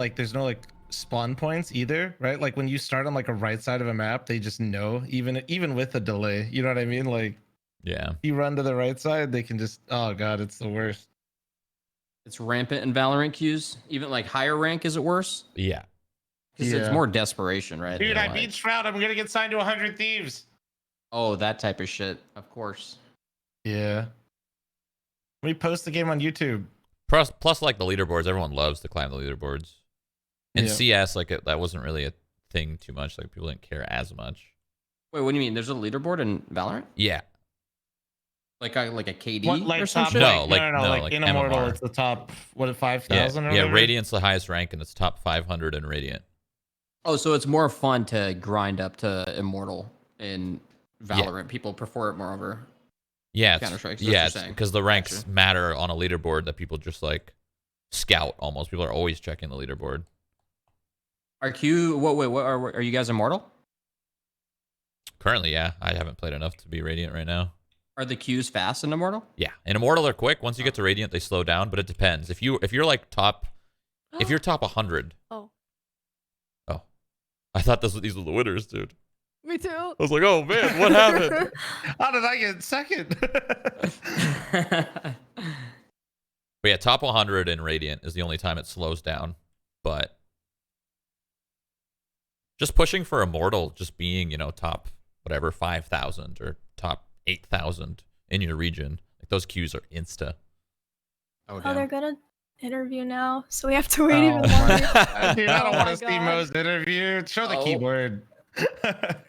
like there's no like spawn points either, right? Like when you start on like a right side of a map, they just know even with a delay. You know what I mean? Like Yeah. you run to the right side, they can just oh god, it's the worst. It's rampant in Valorant queues. Even like higher rank, is it worse? Yeah. Because it's more desperation, right? Dude, They're I like, beat Shroud. I'm gonna get signed to 100 Thieves. oh, that type of shit. Of course. Yeah. We post the game on YouTube. Plus, like the leaderboards, everyone loves to climb the leaderboards. In CS, like that wasn't really a thing too much. Like people didn't care as much. Wait, what do you mean? There's a leaderboard in Valorant? Yeah. Like a KD What, like or some top, shit? No, no, like like in Immortal, MMR. it's the top, what, 5,000 or Yeah, whatever? Radiant's the highest rank, and it's top 500 in Radiant. Oh, so it's more fun to grind up to Immortal in Valorant. People prefer it more over Yeah, Counter-Strike. because the ranks matter on a leaderboard that people just like scout almost. People are always checking the leaderboard. What are you guys Immortal? Currently, yeah. I haven't played enough to be Radiant right now. Are the queues fast in Immortal? Yeah, in Immortal they're quick. Once you get to Radiant, they slow down, but it depends. If you're like top, if you're top 100. Oh. Oh, I thought these were the winners, dude. Me too. I was like, oh man, what happened? How did I get second? But yeah, top 100 in Radiant is the only time it slows down. But just pushing for Immortal, just being, top whatever 5,000 or top 8,000 in your region, like those queues are insta. Oh, they're gonna interview now, so we have to wait even longer. Dude, I don't want to see Mo's interview. Show the keyboard.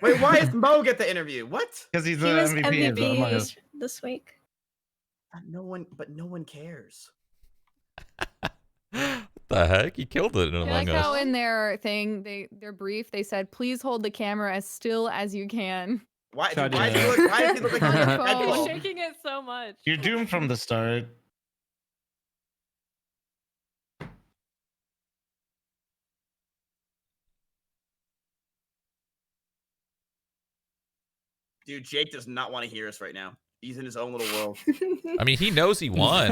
Wait, why is Mo get the interview? What? Because he's He the was MVP. MVP this week. No one cares. What the heck? He killed it in I Among like Us. how in their thing, their brief, they said, please hold the camera as still as you can. Why does he look like He's a Red Bull? shaking it so much. You're doomed from the start. Dude, Jake does not want to hear us right now. He's in his own little world. I mean, he knows he won.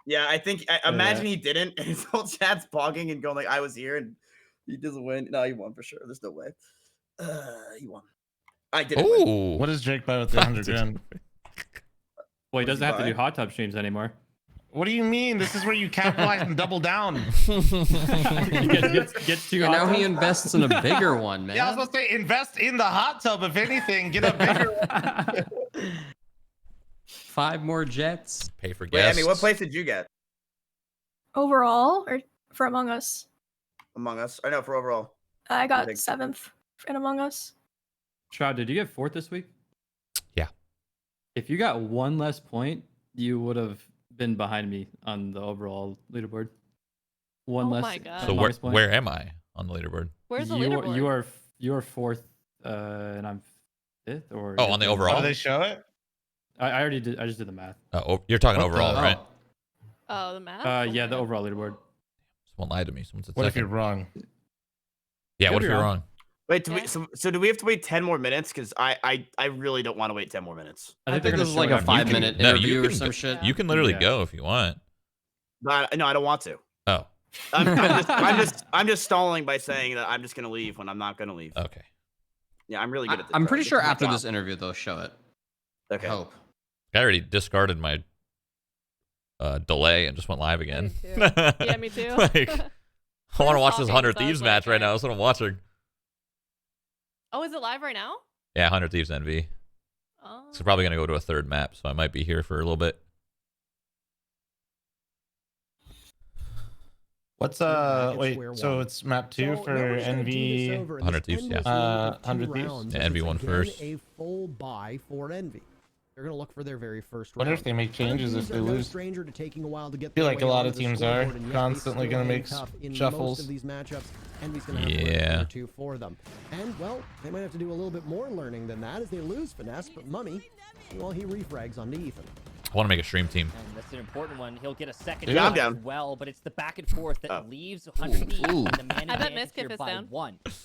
Yeah, I imagine he didn't, and his whole chat's bogging and going like, "I was here," and he doesn't win. No, he won for sure. There's no way. He won. I didn't win. Ooh. What does Drake buy with the 100 grand? Well, he doesn't have to do hot tub streams anymore. What do you mean? This is where you capitalize and double down. Gets two now hot he tubs. invests in a bigger one, man. Yeah, I was supposed to say invest in the hot tub. If anything, get a bigger one. 5 more jets. Pay for Wait, guests. Emmy, what place did you get? Overall, or for Among Us? Among Us? I know for overall. I got Big. 7th in Among Us. Shroud, did you get 4th this week? Yeah. If you got 1 less point, you would have been behind me on the overall leaderboard. One Oh less. my God. So bonus point. where am I on the leaderboard? Where's the you, leaderboard? you are 4th, and I'm 5th, or Oh, on the overall? Oh, they show it? I already did. I just did the math. Oh, you're talking What overall, the- right? Oh, the map? Yeah, the overall leaderboard. Someone lied to me. Someone said What if second. you're wrong? Yeah, Could what be if you're wrong. wrong? Wait, Yeah. so do we have to wait 10 more minutes? Because I really don't want to wait 10 more minutes. I think they're this gonna is like show a it on 5-minute No, interview you or can some go- shit. You can literally Yeah. go if you want. But no, I don't want to. Oh, I'm just stalling by saying that I'm just gonna leave when I'm not gonna leave. okay. Yeah, I'm really good at this. I'm bro. pretty This sure is my after job. this interview they'll show it. Okay. I hope. I already discarded my delay and just went live again. Me too. Yeah, me too. Like, I want to watch this talking, 100 so I was Thieves like, match right alright. now. That's what I'm watching. Oh, is it live right now? Yeah, 100 Thieves NV. Oh. So probably gonna go to a 3rd map, so I might be here for a little bit. What's wait, so it's map 2 for NV. 100 Thieves, yeah. 100 Thieves? Yeah, NV won first. A full buy for Envy. They're gonna look for their very first round. Wonder if they make changes if they lose. Stranger to taking a while to get I feel their like a way lot onto of the teams are scoreboard, and yet they constantly still gonna hang make tough in shuffles. most of these matchups. Envy's gonna have to learn a thing or two for them. And well, they might have to do a little bit more learning than that as they lose Finesse, but Mummy, well, he refrags onto Ethan. I want to make a stream team. And that's an important one. He'll get a second Yeah, I'm shot down. as well, but it's the back and forth that Oh. leaves 100 Thieves Ooh. in the man I bet advantage Miskiff here is by down. 1.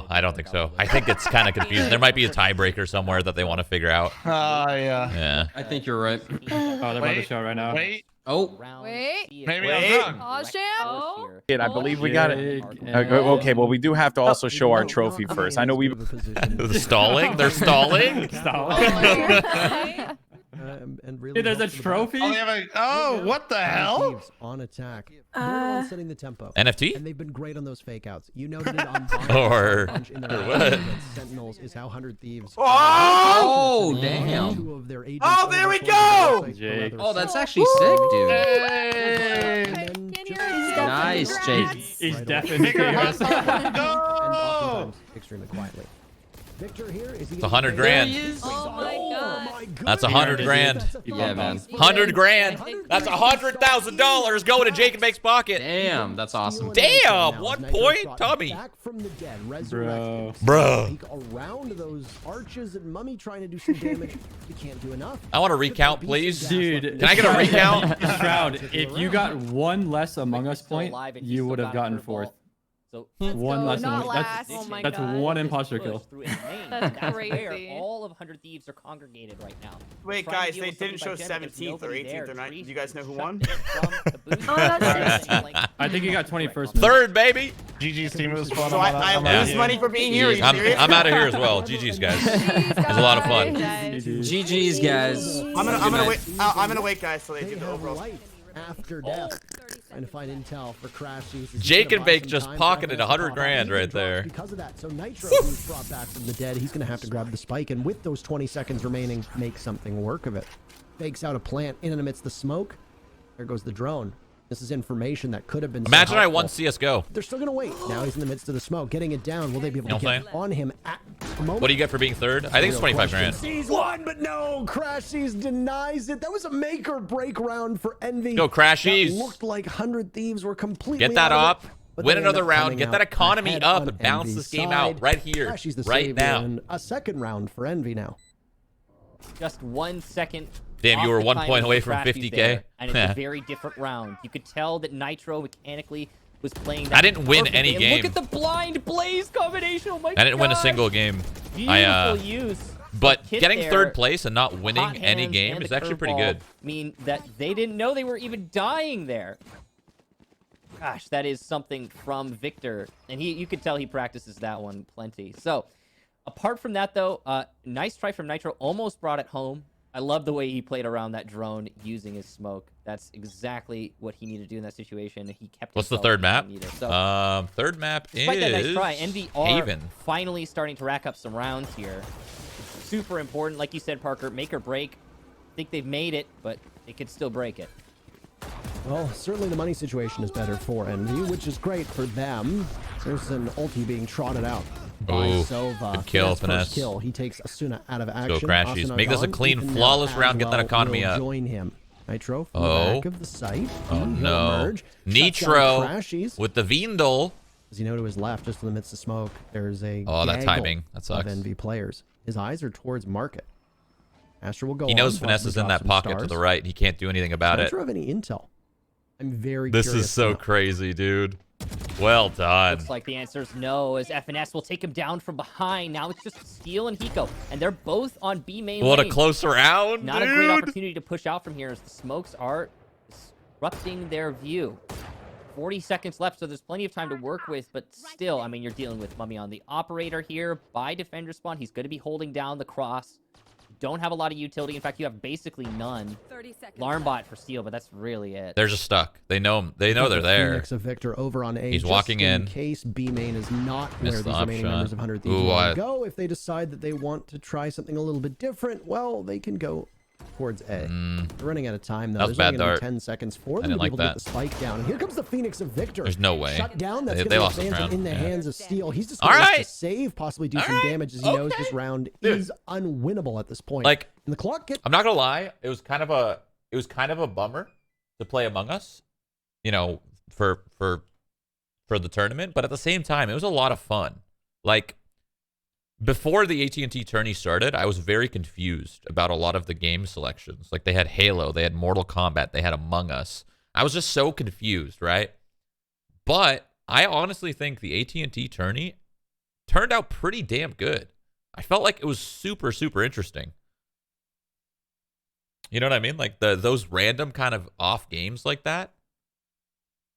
No, I don't think so. I think it's kind of confusing. There might be a tiebreaker somewhere that they want to figure out. Yeah. Yeah. I think you're right. Oh, they're about to show it right now. Wait. Oh. Wait. Maybe I'm wrong. Pause, Jam. Oh. I believe we got it. Jig and- Okay, well, we do have to also show our trophy first. I know we. Stalling? They're stalling? Stall. And and really. Dude, there's a hope for the best. trophy. Oh, they have what the hell? Thieves on attack. They're the ones setting the tempo. NFT? And they've been great on those fake outs. You noted it on Or bunch in their what? against Sentinels is how 100 Thieves. Oh, damn. Two of their agents Oh, there we over go! the Jake. Oh, that's actually sick, dude. Hey! And then just- Nice, Jake. He's Right definitely Go! and oftentimes extremely quietly. Victor here is he It's 100 grand. Oh my god. That's 100 grand. Yeah, man. 100 grand. That's $100,000 going to Jake and Bake's pocket. Damn, that's awesome. Damn, 1 point, Tommy. Back from the dead, Bro. Bro. Peek around those arches and Mummy trying to do some damage. You can't do enough. I want a recount, please. Dude, Can I get a recount? Shroud, if you got one less Among Us Still point, alive and he's you still would have got a gotten curveball. fourth. So One go, less not Among last. That's, Oh my that's God. one This imposter push kill. through his main, That's and where crazy. all of 100 Thieves are congregated right now. Wait, Trying to guys, deal they with something didn't show like Jen, there's 17th or nobody 18th there. or 9th. Trees Do you guys know who shut won? down from Caboose. Oh, that's Like, I think he got 21st. Third, baby. GG's team, it was fun. So I lose money for being here. Are you serious? I'm out of here as well. GG's, guys. It was a lot of fun. GG's, guys. I'm gonna wait. I'm gonna wait, guys, till they do the overall. Light after death. Trying to find intel for crashies. Jake and Bake just pocketed 100 grand right there. Because of that, so Nitro, who's brought back from the dead, he's going to have to grab the spike, and with those 20 seconds remaining, make something work of it. Fakes out a plant in and amidst the smoke. There goes the drone. This is information that could have been. Imagine I won CSGO. They're still going to wait. Now he's in the midst of the smoke, getting it down. Will they be able to You know get on him at the moment? What do you get for being third? I think it's 25 grand. Sees one, but no. Crashies denies it. That was a make or break round for Envy. Go Crashies. That looked like 100 Thieves were completely Get that out of up. it, but Win they another end up round. coming Get that out economy ahead up on and balance Envy's this game side. out right here, Crashies the right savior, now. and a second round for Envy now. Just 1 second. Damn, you off were the 1 timing point away for from Crashies 50K. there, and it's a very different round. You could tell that Nitro mechanically was playing that I didn't win perfectly. any And game. Look at the blind blaze combination. Oh my god. I didn't win a single game. Beautiful use. But Hit getting there. third place and not winning Hot any hands game and is the actually pretty curveball good. mean that they didn't know they were even dying there. Gosh, that is something from Victor, and you could tell he practices that one plenty. So, apart from that though, nice try from Nitro, almost brought it home. I love the way he played around that drone using his smoke. That's exactly what he needed to do in that situation. He kept. What's the himself third map? needed. So, Third map despite that nice is try, Envy are Haven. finally starting to rack up some rounds here. Super important, like you said, Parker. Make or break. I think they've made it, but they could still break it. Well, certainly the money situation is better for Envy, which is great for them. There's an ulti being trotted out by Ooh, Sova. good kill, That's first finesse. kill. He takes Asuna out of Go action. Crashies. Asuna Make this a gone. clean, Ethan now flawless as round. Get that well economy will up. Join him. Nitro from Oh. the back of the site. Oh He'll no. emerge. Shuts down Nitro Crashies. with the Vindel. As you know, to his left, just in the midst of smoke, there's a Oh, that gaggle timing. That of sucks. Envy players. His eyes are towards market. Astra will go He knows on, finesse possibly is in drop that some pocket to stars. the right. He can't do anything about Does it. Nitro have any intel? I'm very This curious is to so know. crazy, dude. Well done. Looks like the answer is no, as FNS will take him down from behind. Now it's just Steel and Hiko, and they're both on B main What a lane. close round, Not dude. a great opportunity to push out from here as the smokes are disrupting their view. 40 seconds left, so there's plenty of time to work with, but still, I mean, you're dealing with Mummy on the operator here by defender spawn. He's going to be holding down the cross. Don't have a lot of utility. In fact, you have basically none. 30 seconds. Alarmbot for Steel, but that's really it. They're just stuck. They know him. They know they're there. Phoenix of Victor over on A. He's just walking in. case B main is not where Missed these the remaining upshot. members of 100 Thieves Ooh, want to go. If they decide that they want to try something a little bit different, well, they can go towards A. They're running out of time, though. That was There's only bad gonna be dart. 10 seconds for I them to didn't be like able to get that. the spike down. And here comes the Phoenix of Victor. There's no way. Shut down. That's They going to lost be this round. in the Yeah. hands of Steel. He's just All going right. to save, possibly do All some right. damage, as he knows Okay. this round Dude. is unwinnable at this point. Like, and the clock gets... I'm not gonna lie. It was kind of a bummer to play Among Us, you know, for the tournament. But at the same time, it was a lot of fun. Like, before the AT&T tourney started, I was very confused about a lot of the game selections. Like, they had Halo, they had Mortal Kombat, they had Among Us. I was just so confused, right? But I honestly think the AT&T tourney turned out pretty damn good. I felt like it was super, super interesting. You know what I mean? Like those random kind of off games like that.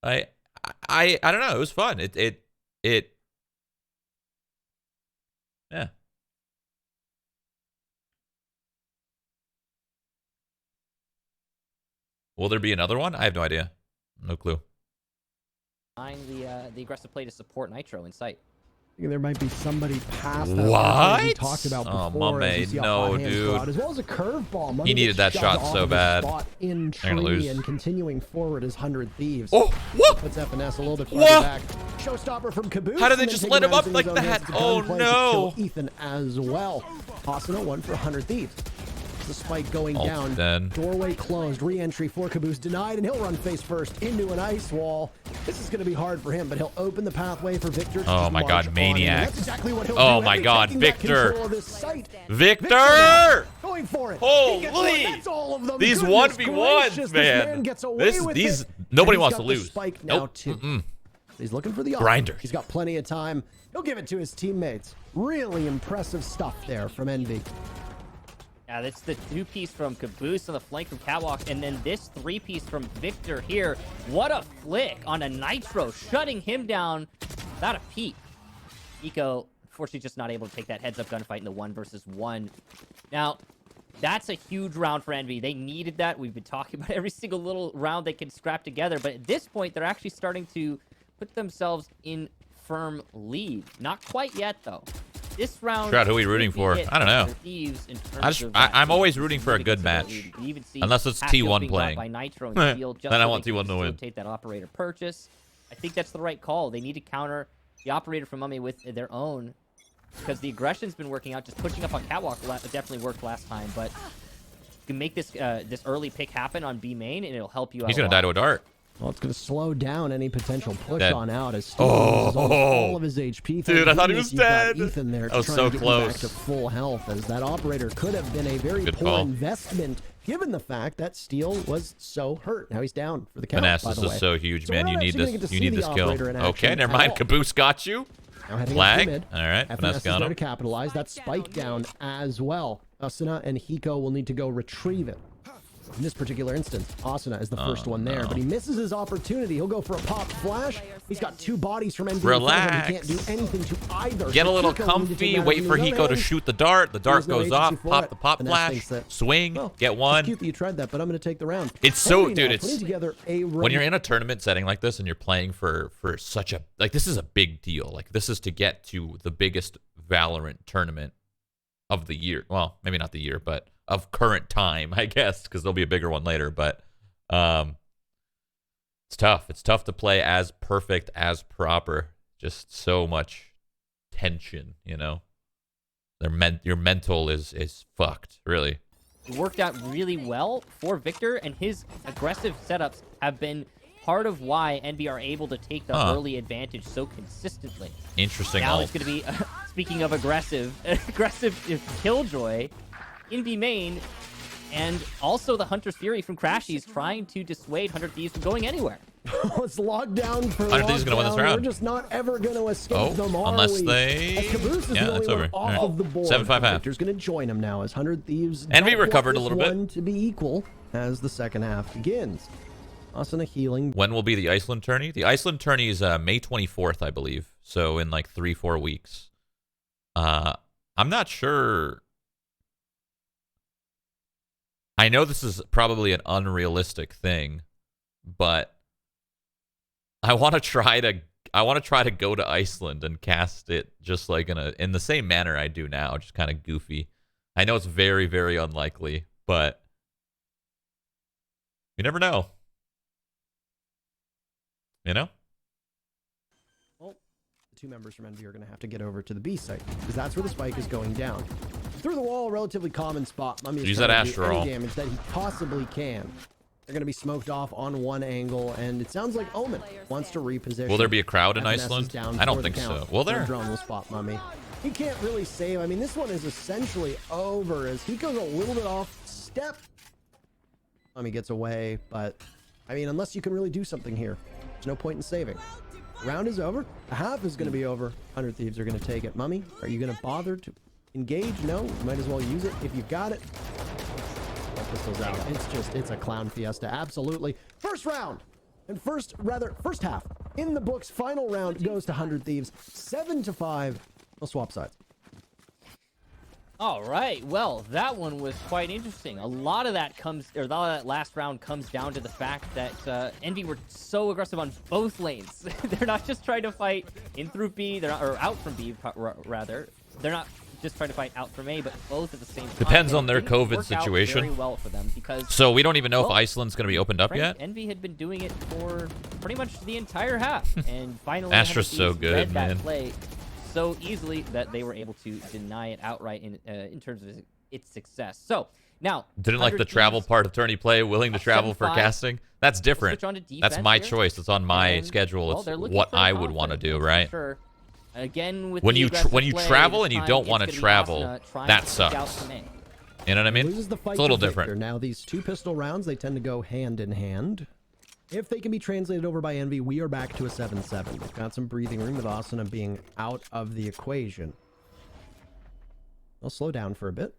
I don't know. It was fun. It yeah. Will there be another one? I have no idea. No clue. Find the aggressive play to support Nitro in sight. I think there might be somebody past that What? we talked about Oh, before. as you mummay, see a no, hot hand dude. shot, as well as a curveball. Mummy He needed that gets shot shoved so off of his bad. spot in They're gonna lose. tree and continuing forward is 100 Thieves. Oh, what? Puts FNS a little bit What? farther back. Showstopper from Caboose. How did they and then just taking let him matters up in like his own hands. that? The gun Oh, play to no. kill Ethan as well. Asuna, 1 for 100 Thieves. The spike going Ult's down. dead. Doorway closed. Re-entry for Caboose denied, and he'll run face first into an ice wall. This is going to be hard for him, but he'll open the pathway for Victor. To Oh just my march God, on in, and maniac. That's exactly what he'll Oh do. my Every God, taking back Victor. control of this site. Victor! Going for it. He gets Holy! one. That's all of them. These Goodness 1v1s, gracious, man. This man gets away with These it, nobody and he's wants to got the lose. Spike now Nope. too. He's looking for the Grinder. He's got plenty of time. He'll give it to his teammates. Really impressive stuff there from Envy. Yeah, that's the 2-piece from Caboose on the flank from Catwalk, and then this 3-piece from Victor here. What a flick on a Nitro, shutting him down without a peek. Eco, unfortunately, just not able to take that heads-up gunfight in the 1 versus 1. Now, that's a huge round for Envy. They needed that. We've been talking about every single little round they can scrap together, but at this point, they're actually starting to put themselves in firm lead. Not quite yet, though. This round, Shroud, who are we rooting for? I don't know. I'm always rooting for a good match. Unless it's T1 playing. Then I want T1 to win. Take that operator purchase. I think that's the right call. They need to counter the operator from Mummay with their own, because the aggression's been working out. Just pushing up on Catwalk definitely worked last time, but you can make this this early pick happen on B main, and it'll help you out. He's gonna die to a dart. Well, it's going to slow down any potential push Dead. on out as Steve loses all of his HP. Dude, I thought he was You've got dead. Ethan there That was trying so to get you back close. to full health, as that operator could have been a very Good poor call. investment given the fact that Steel was so hurt. Now he's down for the count. Finesse, by this the is way. so huge, So man. we're You not need actually gonna this. get to You see need the this kill. operator in Okay, action never at mind. all. Caboose got you. Now heading up Flag. to mid. All right, FNS finesse is got there him. to capitalize. That spike down as well. Asuna and Hiko will need to go retrieve it. In this particular instance, Asuna is the first one there, no. but he misses his opportunity. He'll go for a pop flash. He's got 2 bodies from NB. Relax. He can't do anything to either. Get a So little Hiko will need to take comfy. matters Wait in for his own Hiko to hands. shoot the dart. The dart There's no goes off. agency for Pop it. the pop Finesse flash. thinks that, Swing. well, Get It's one. cute that you tried that, but I'm going to take the round. It's so, Henry dude. now It's putting together a when you're in a tournament setting like this and you're playing for such a this is a big deal. Like this is to get to the biggest Valorant tournament of the year. Well, maybe not the year, but of current time, I guess, because there'll be a bigger one later. But it's tough. It's tough to play as perfect as proper. Just so much tension, you know. Your mental is fucked, really. It worked out really well for Victor, and his aggressive setups have been part of why NB are able to take the early advantage so consistently. Interesting. Now ult. it's going to be, speaking of aggressive Killjoy in B main, and also the Hunter's Fury from Crashies trying to dissuade 100 Thieves from going anywhere. It's locked down for 100 Thieves is gonna win this lockdown. round. We're just not ever going to escape them, are unless we? they... As Caboose is Yeah, the that's only over. one off All right. of the board. 7-5-half. Victor's going to join him now as 100 Thieves Envy don't want recovered a this little bit. one to be equal as the second half begins. Asuna healing. When will be the Iceland tourney? The Iceland tourney is May 24th, I believe. So in like 3-4 weeks. I'm not sure. I know this is probably an unrealistic thing, but I want to try to go to Iceland and cast it just like in the same manner I do now, just kind of goofy. I know it's very, very unlikely, but you never know. You know? Well, the 2 members from Envy are going to have to get over to the B site, because that's where the spike is going down. Through the wall, relatively common spot. Mummy is Use trying that to do any astral. damage that he possibly can. They're going to be smoked off on one angle, and it sounds like Omen wants to reposition. Will there be a crowd in FNS is Iceland? down I don't for the think so. count. Will Their there? drone will spot Mummy. He can't really save. I mean, this one is essentially over as he goes a little bit off step. Mummy gets away, but I mean, unless you can really do something here, there's no point in saving. Round is over. The half is going to be over. 100 Thieves are going to take it. Mummy, are you going to bother to engage? No, you might as well use it if you've got it. Pistols out. It's a clown fiesta. Absolutely. First round. And first half in the books. Final round goes to 100 Thieves. 7-5. We'll swap sides. All right, well, that one was quite interesting. A lot of that last round comes down to the fact that Envy were so aggressive on both lanes. They're not just trying to fight in through B, or out from B, rather. They're not just trying to fight out from A, but both at the same time. Depends on their It didn't COVID work out situation. very well for them because, So we don't even know well, if Iceland's going to be opened up yet. Envy had been doing it for pretty much the entire half, and finally Astra's so 100 Thieves good, read that man. play so easily that they were able to deny it outright in terms of its success. So now, Didn't like the 100 travel Thieves, part of tourney play, willing to travel for 7-5. casting. That's different. Switch on to That's defense my here. choice. It's on my And, schedule. well, It's they're looking what for I would want to confidence, do, that's for right? Sure. Again, with When the you aggressive when you play, travel this and you time don't it's want to gonna be travel, Asuna trying that to stick out sucks. from A. You know what I mean? Loses the fight It's a little to Victor. different. Now these two pistol rounds, they tend to go hand in hand. If they can be translated over by Envy, we are back to a 7-7. We've got some breathing room with Asuna being out of the equation. I'll slow down for a bit.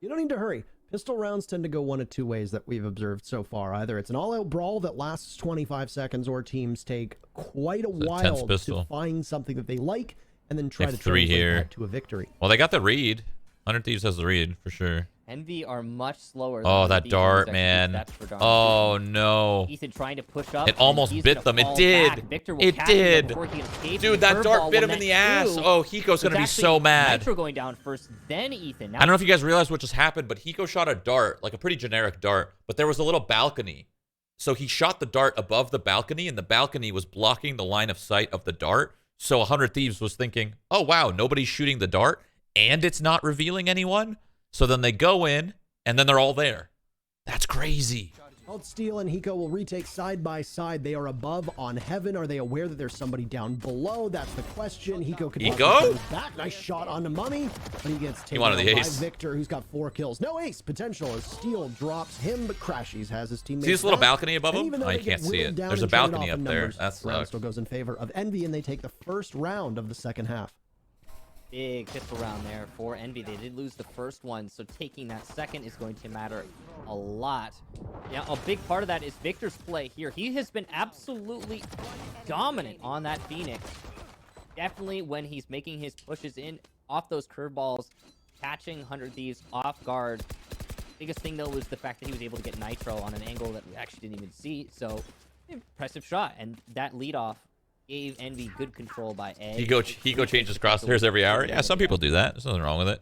You don't need to hurry. Pistol rounds tend to go one of two ways that we've observed so far. Either it's an all-out brawl that lasts 25 seconds, or teams take quite a while to find something that they like and then try to translate that to a victory. Well, they got the read. 100 Thieves has the read for sure. Envy are much slower. Oh, than that Thieves dart, in man. that's for darn Oh, sure. no. Ethan trying to push up. It almost and he's bit gonna them. It fall did. back. Victor will It catch him did. before he escapes. Dude, The that curveball dart bit will him in net the ass. through. Oh, Hiko's going to be It's so actually mad. Nitro going down first, then Ethan. Now I don't know if you guys realize what just happened, but Hiko shot a dart, like a pretty generic dart, but there was a little balcony. So he shot the dart above the balcony, and the balcony was blocking the line of sight of the dart. So 100 Thieves was thinking, oh, wow, nobody's shooting the dart, and it's not revealing anyone. So then they go in, and then they're all there. That's crazy. Steel and Hiko will retake side by side. They are above on heaven. Are they aware that there's somebody down below? That's the question. Hiko can back. Nice shot onto Mummy, but he gets taken out by Victor, who's got 4 kills. No ace potential as Steel drops him, but Crashies has his teammates. See this little back. balcony above And him? even though Oh, you they get can't see whittled it. down There's a and traded balcony off up in there. numbers, That round sucks. still goes in favor of Envy, and they take the first round of the second half. big pistol round there for Envy. They did lose the first one, so taking that second is going to matter a lot. Now, a big part of that is Victor's play here. He has been absolutely dominant on that Phoenix. Definitely when he's making his pushes in off those curveballs, catching 100 Thieves off guard. Biggest thing, though, was the fact that he was able to get Nitro on an angle that we actually didn't even see. So, impressive shot. And that leadoff gave Envy good control by A. Hiko changes crosshairs every hour. Yeah, some people do that. There's nothing wrong with it.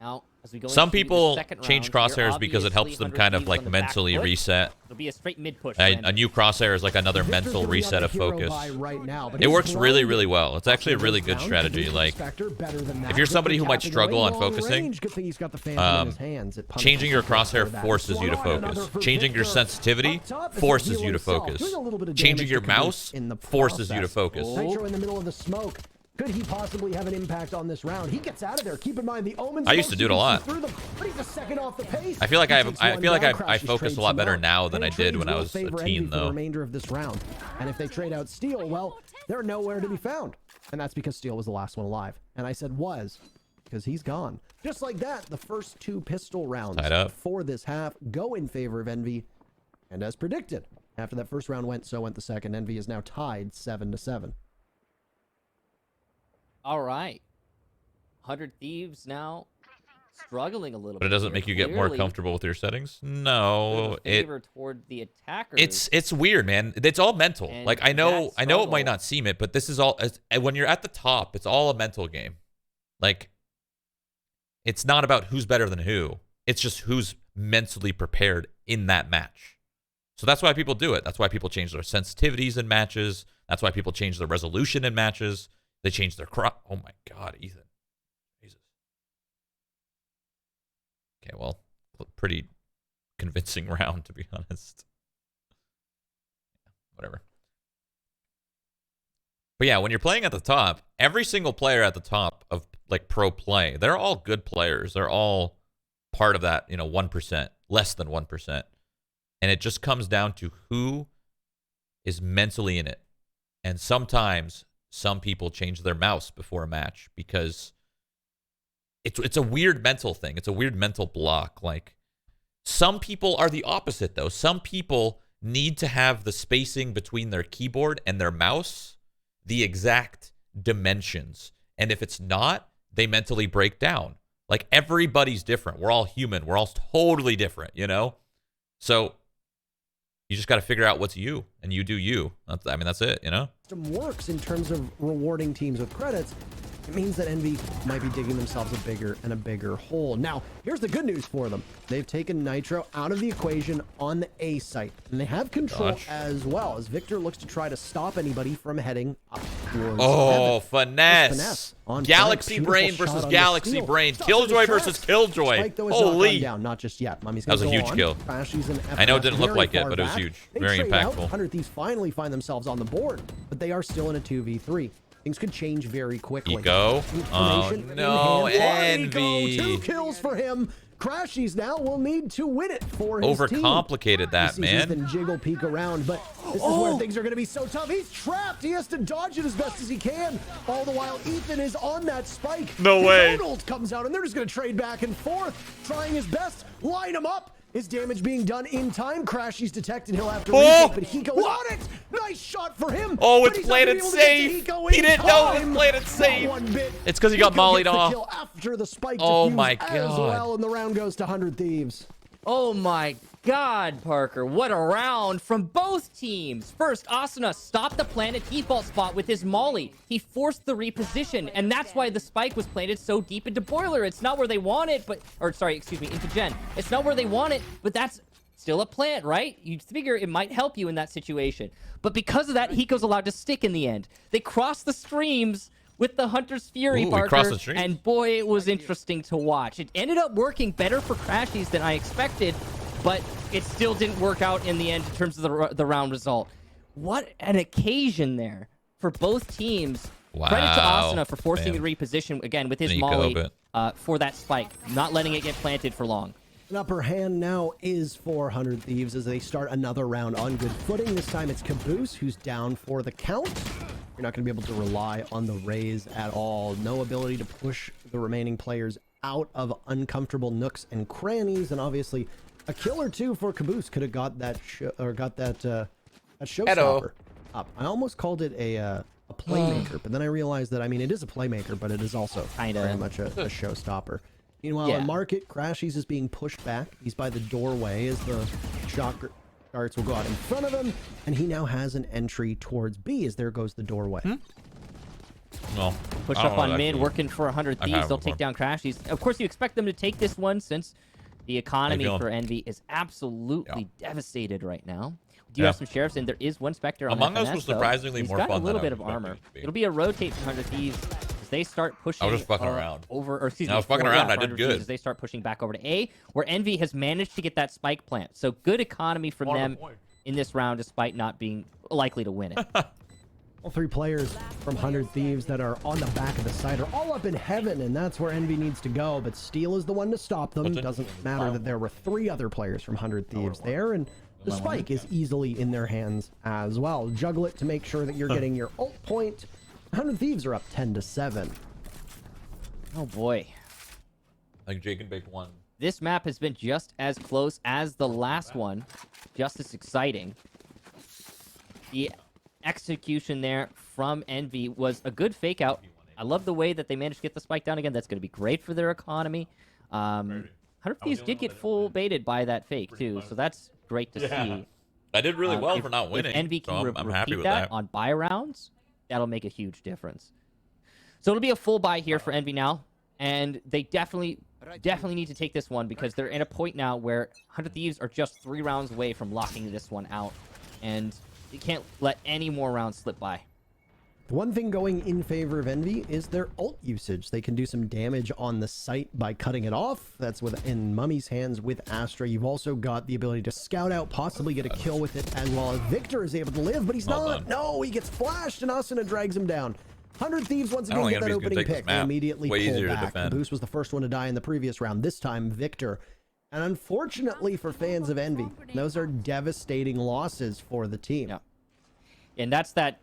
Now, as we go some into people the second change round, crosshairs because it helps them kind of like mentally reset. It'll be a straight mid push. A new crosshair is like another mental reset of focus. It works really, really well. It's actually a really good strategy. Like, if you're somebody who might struggle on focusing, changing your crosshair forces you to focus. Changing your sensitivity forces you to focus. Changing your mouse forces you to focus. Nitro in the middle of the smoke. Could he possibly have an impact on this round? He gets out of there. Keep in mind the omens. I used to do it a lot. But he's a second off the pace. I feel like I focus a lot better now than I did when I was a teen, though. The remainder of this round, and if they trade out Steel, well, they're nowhere to be found, and that's because Steel was the last one alive. And I said was because he's gone. Just like that, the first 2 pistol rounds for this half go in favor of Envy, and as predicted, after that first round went, so went the second. Envy is now tied 7-7. All right. 100 Thieves now struggling a little bit. But it doesn't make you get more comfortable with your settings? No. Toward the attackers. It's weird, man. It's all mental. And like I know it might not seem it, but this is all when you're at the top, it's all a mental game. Like it's not about who's better than who. It's just who's mentally prepared in that match. So that's why people do it. That's why people change their sensitivities in matches. That's why people change their resolution in matches. They changed their crop. Oh my God, Ethan. Jesus. Okay, well, pretty convincing round, to be honest. Yeah, whatever. But yeah, when you're playing at the top, every single player at the top of like pro play, they're all good players. They're all part of that, 1%, less than 1%. And it just comes down to who is mentally in it. And sometimes some people change their mouse before a match because it's a weird mental thing. It's a weird mental block. Like some people are the opposite though. Some people need to have the spacing between their keyboard and their mouse the exact dimensions. And if it's not, they mentally break down. Like, everybody's different. We're all human. We're all totally different, you know? So you just got to figure out what's you, and you do you. I mean, that's it, you know? System works in terms of rewarding teams with credits. It means that Envy might be digging themselves a bigger and a bigger hole. Now, here's the good news for them. They've taken Nitro out of the equation on the A site, and they have control as well, as Victor looks to try to stop anybody from heading up towards heaven. Finesse. On Galaxy site. Brain Beautiful versus shot on the Galaxy steal. Brain. Stops Killjoy in the versus tracks. Killjoy. Spike, though, is not Holy. gone down, not just yet. Mummy's That was a gonna go huge on. kill. Crashies and I know it FNF didn't look very like it, far but it was back. huge. They Very trade out. impactful. 100 Thieves finally find themselves on the board, but they are still in a 2v3. Things could change very quickly. Eco. Oh, Information no. in hand. Envy. Eco, 2 kills for him. Crashies now will need to win it for his team. Overcomplicated that, He sees man. Ethan jiggle peek around, but this is where things are going to be so tough. He's trapped. He has to dodge it as best as he can. All the while, Ethan is on that spike. No His way. own ult comes out, and they're just going to trade back and forth, trying his best. Line him up. His damage being done in time. Crashies detected. He'll have to retake, but he goes on it. Nice shot for him. Oh, but it's he's not gonna be planted able to get to safe. Hiko He in didn't know it was time. planted Not safe. one bit. It's because he got Hiko mollied gets the off. kill after the spike Oh defused my as God. well, and the round goes to 100 Thieves. Oh my God, Parker, what a round from both teams. First, Asuna stopped the planet default spot with his molly. He forced the reposition, and that's why the spike was planted so deep into boiler. It's not where they want it, into gen. It's not where they want it, but that's still a plant, right? You'd figure it might help you in that situation. But because of that, Hiko's allowed to stick in the end. They cross the streams with the Hunter's Fury, Ooh, we Parker, crossed the stream. and boy, it was interesting to watch. It ended up working better for Crashies than I expected, but it still didn't work out in the end in terms of the round result. What an occasion there for both teams. Wow. Credit to Asuna for forcing Damn. the reposition, again, with his An eco molly bit. for that spike, not letting it get planted for long. An upper hand now is 400 Thieves as they start another round on good footing. This time it's Kaboose who's down for the count. You're not going to be able to rely on the raise at all. No ability to push the remaining players out of uncomfortable nooks and crannies, and obviously a kill or two for Kaboose could have got that showstopper up. I almost called it a playmaker, but then I realized that, I mean, it is a playmaker, but it is also very much a showstopper. Meanwhile, in market, Crashies is being pushed back. He's by the doorway as the shot darts will go out in front of him, and he now has an entry towards B as there goes the doorway. Well, Push I don't up know on that mid, cool. working for 100 I've had Thieves. it They'll before. take down Crashies. Of course, you expect them to take this one since the economy feeling? for Envy is absolutely devastated right now. We do Yeah. have some sheriffs, and there is one Spectre on Among Us FNS, was though. surprisingly He's more got fun a little than I bit of expected armor. it to be. It'll be a rotate for 100 Thieves as they start pushing. I was just fucking around. As they start pushing back over to A, where Envy has managed to get that spike plant. So good economy from them in this round, despite not being likely to win it. All three players from 100 Thieves that are on the back of the site are all up in heaven, and that's where Envy needs to go. But Steel is the one to stop them. Doesn't matter that there were 3 other players from 100 Thieves there, and the spike is easily in their hands as well. Juggle it to make sure that you're getting your ult point. 100 Thieves are up 10-7. Oh boy. Like Jake and Bake won. This map has been just as close as the last one. Just as exciting. The execution there from Envy was a good fake out. I love the way that they managed to get the spike down again. That's going to be great for their economy. 100 Thieves did get full baited by that fake too, so that's great to see. I did really well for not winning. If Envy can so I'm happy repeat with that that. on buy rounds, that'll make a huge difference. So it'll be a full buy here for Envy now, and they definitely need to take this one because they're in a point now where 100 Thieves are just 3 rounds away from locking this one out, and you can't let any more rounds slip by. The one thing going in favor of Envy is their ult usage. They can do some damage on the site by cutting it off. That's in Mummy's hands with Astra. You've also got the ability to scout out, possibly get a kill with it as well. Victor is able to live, but he's not. No, he gets flashed, and Asuna drags him down. 100 Thieves once again get that opening pick. They immediately pull back. Caboose was the first one to die in the previous round. This time, Victor. And unfortunately for fans of Envy, those are devastating losses for the team. Yeah. And that's that,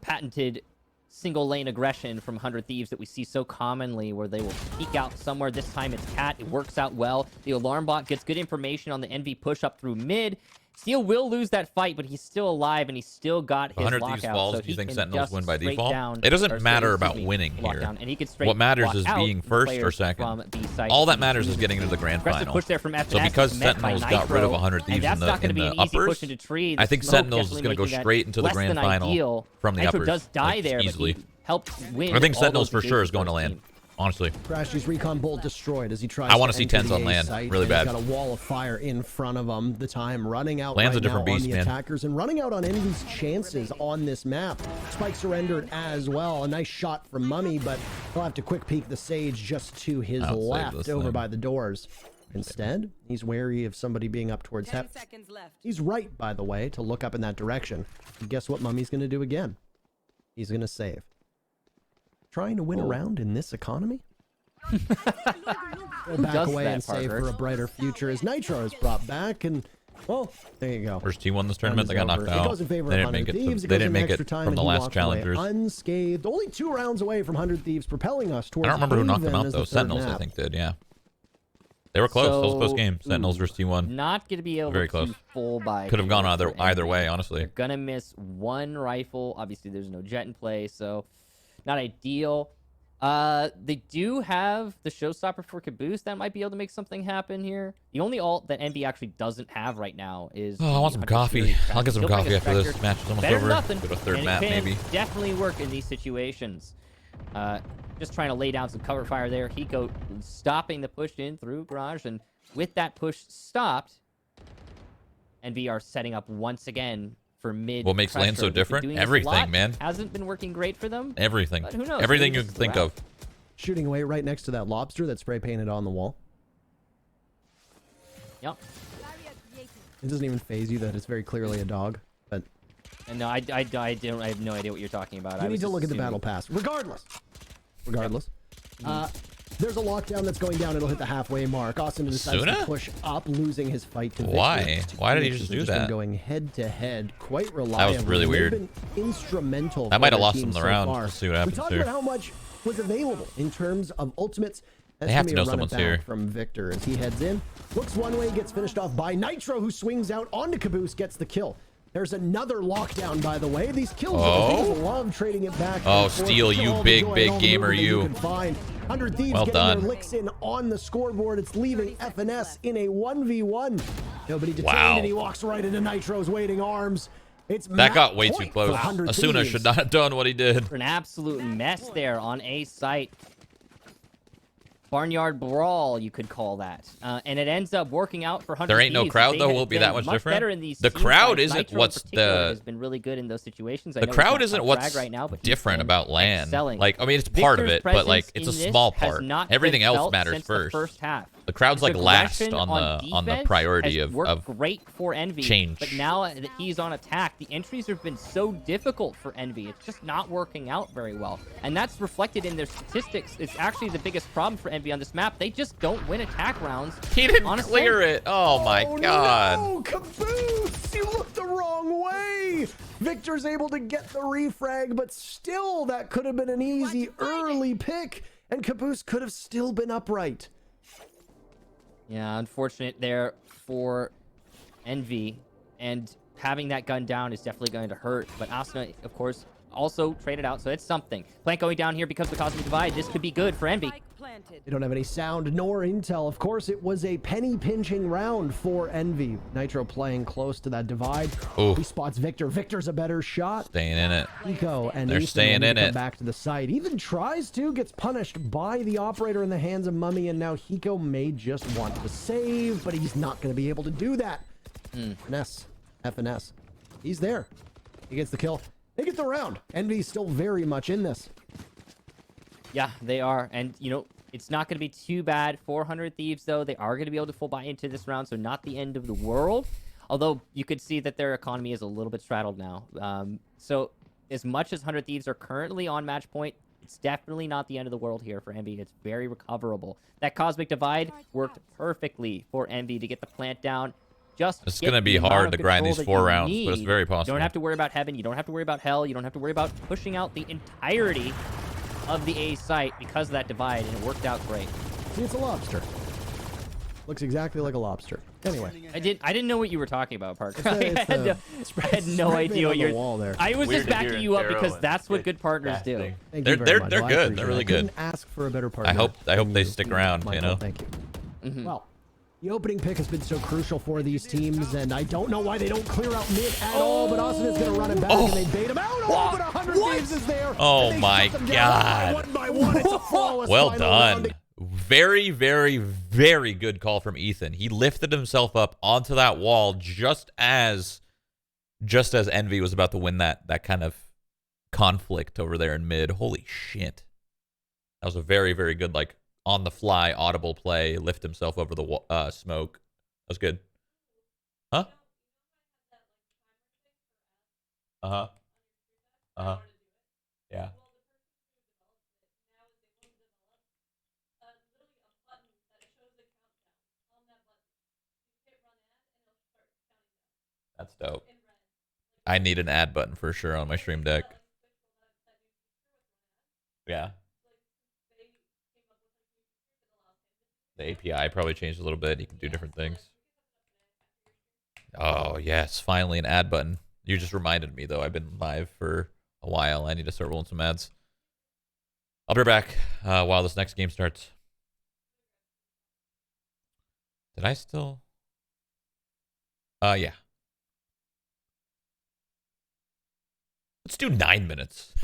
patented single lane aggression from 100 Thieves that we see so commonly where they will peek out somewhere. This time it's Cat. It works out well. The alarm bot gets good information on the Envy push up through mid. Steel will lose that fight, but he's still alive and he's still got his 100 lockout. Thieves falls. So Do you he think can Sentinels just win by straight default? down- It doesn't or matter straight- about excuse me, winning lock here. down, and he can straight What matters lock is out being first or players second. from B site. All that matters is getting into the grand Aggressive final. push there from So FNS because is met by Sentinels got rid of Nitro, 100 Thieves and that's in not the going to be an easy uppers, push into tree. I think The smoke Sentinels is definitely going to go making that straight into the less grand than final ideal. from the Nitro uppers. does die like, there, easily. but he helped win. I think all Sentinels those for sure is engagements going to for his land. team. Honestly. Crashies recon bolt destroyed as he tries I wanna to see enter TENZ the on A land site, really and he's bad. got a wall of fire in front of him. The time running out Land's a right different now beast, on the man. attackers and running out on Envy's chances on this map. Spike surrendered as well. A nice shot from Mummy, but he'll have to quick peek the Sage just to his I'll save left this over thing. by the doors. Instead, he's wary of somebody being up towards Hep. He's right, by the way, to look up in that direction. And guess what Mummy's going to do again? He's going to save. Trying to win around in this economy? Go back does away that, and save Parker? for a brighter future as Nitro is brought back, and well, there you go. First team won this tournament. They got knocked It out. goes in favor They of didn't make 100 it. Thieves. They goes didn't into make extra it time, from and the he last walks away challengers. unscathed. Only 2 rounds away from 100 Thieves, propelling us I towards. don't remember who knocked them even out as though. the third Sentinels, I map. think, did. Yeah. They were close. That was a close game. Sentinels versus T1. Not going to be able Very to close. full buy. Could have gone here either for either Envy. way, honestly. They're gonna miss one rifle. Obviously, there's no jet in play, so not ideal. They do have the showstopper for Caboose that might be able to make something happen here. The only ult that NB actually doesn't have right now is. Oh, I want some 100 coffee. series I'll get some He'll bring coffee a after this Spectre. match is almost Better over. than nothing. Go to a third and map, it can maybe. definitely work in these situations. Just trying to lay down some cover fire there. Hiko stopping the push in through garage, and with that push stopped, NV are setting up once again for mid. What makes land so pressure. They've been different? doing this a Everything, lot. man. Hasn't been working great for them. Everything. But who knows? Everything Maybe you this can is the think route. of. Shooting away right next to that lobster that's spray painted on the wall. Yep. It doesn't even phase you that it's very clearly a dog, but And no, I don't. I have no idea what you're talking about. you I need was to just look at the assuming- battle pass. Regardless, there's a lockdown that's going down. It'll hit the halfway mark. Austin decides to Asuna? push up, losing his fight to Why? Victor. Why did he Mitch just has do been that? going head to head, quite reliably. really They've weird. been instrumental. I for might have their lost team him in the so round. far. Let's see what We happens talked here. about how much was available in terms of ultimates. That's They have gonna to be a know run it someone's back here. from Victor as he heads in. Looks one way, gets finished off by Nitro, who swings out onto Caboose, gets the kill. There's another lockdown, by the way. These kills love trading it back. Oh, and forth. Steel, Kill you all the big, joy big and all the gamer, movement that you. can find. 100 Thieves Well getting done. their licks in on the scoreboard. It's leaving FNS in a 1v1. Nobody detained, Wow. and he walks right into Nitro's waiting arms. It's That got way match too point close. for 100 Asuna Thieves. should not have done what he did. An absolute mess there on A site. Barnyard brawl, you could call that. And it ends up working out for 100 There ain't no Thieves. crowd, They though, have will be been that much different. better in these The team crowd fights. isn't Nitro in what's particular the- has been really good in those situations. I The know he's crowd not isn't on what's frag right now, but he's different been about land. excelling. Like, I mean, it's part of Victor's it, but like, presence it's a in this small has part. not been Everything else felt matters since the first. first half. The crowd's His like last aggression on the defense priority has of worked great for Envy. change. But now that he's on attack, the entries have been so difficult for Envy. It's just not working out very well. And that's reflected in their statistics. It's actually the biggest problem for Envy on this map. They just don't win attack rounds. He didn't on a clear site. it. Oh my god. No, Caboose! You looked the wrong way! Victor's able to get the refrag, but still, that could have been an easy early pick, and Caboose could have still been upright. Yeah, unfortunate there for Envy. And having that gun down is definitely going to hurt. But Asuna, of course, also traded out, so it's something. Plant going down here because of the Cosmic Divide. This could be good for Envy. They don't have any sound nor intel. Of course, it was a penny-pinching round for Envy. Nitro playing close to that divide. Ooh. He spots Victor. Victor's a better shot. Staying in it. Hiko and They're Ethan staying will in come it. back to the site. Even tries to, gets punished by the operator in the hands of Mummy, and now Hiko may just want to save, but he's not going to be able to do that. FNS. He's there. He gets the kill. They get the round. Envy's still very much in this. Yeah, they are. And, you know, it's not going to be too bad. 400 Thieves, though. They are going to be able to full buy into this round, so not the end of the world. Although, you could see that their economy is a little bit straddled now. So, as much as 100 Thieves are currently on match point, it's definitely not the end of the world here for Envy. It's very recoverable. That Cosmic Divide worked perfectly for Envy to get the plant down. Just It's get gonna be the amount hard of to grind control these that 4 you rounds, but it's need. very You possible. don't have to worry about heaven. You don't have to worry about hell. You don't have to worry about pushing out the entirety of the A site because of that divide, and it worked out great. See, it's a lobster. Looks exactly like a lobster. Anyway, I didn't know what you were talking about, Parker. it's I had no idea what you're. wall there. I was Weird just to backing hear you up their because own that's what good partners do. casting. Thank They're you very much. good. I They're appreciate really it. I couldn't good. ask for a better partner. I hope than they you, stick around. Michael. You know. Thank you. Mhm. Well, the opening pick has been so crucial for these teams, and I don't know why they don't clear out mid at all, but Asuna's going to run it back, and they bait him out. Oh, but 100 games is there. Oh and they my shut them down God. one by one. It's a flawless Well final round. done. Very, very, very good call from Ethan. He lifted himself up onto that wall just as Envy was about to win that kind of conflict over there in mid. Holy shit. That was a very, very good, like, on the fly, audible play. Lift himself over the smoke. That was good. Huh? Uh-huh. Uh-huh. Yeah. That's dope. I need an ad button for sure on my stream deck. Yeah. The API probably changed a little bit. You can do different things. Oh, yes. Finally, an ad button. You just reminded me, though. I've been live for a while. I need to start rolling some ads. I'll be right back while this next game starts. Did I still? Yeah. Let's do 9 minutes.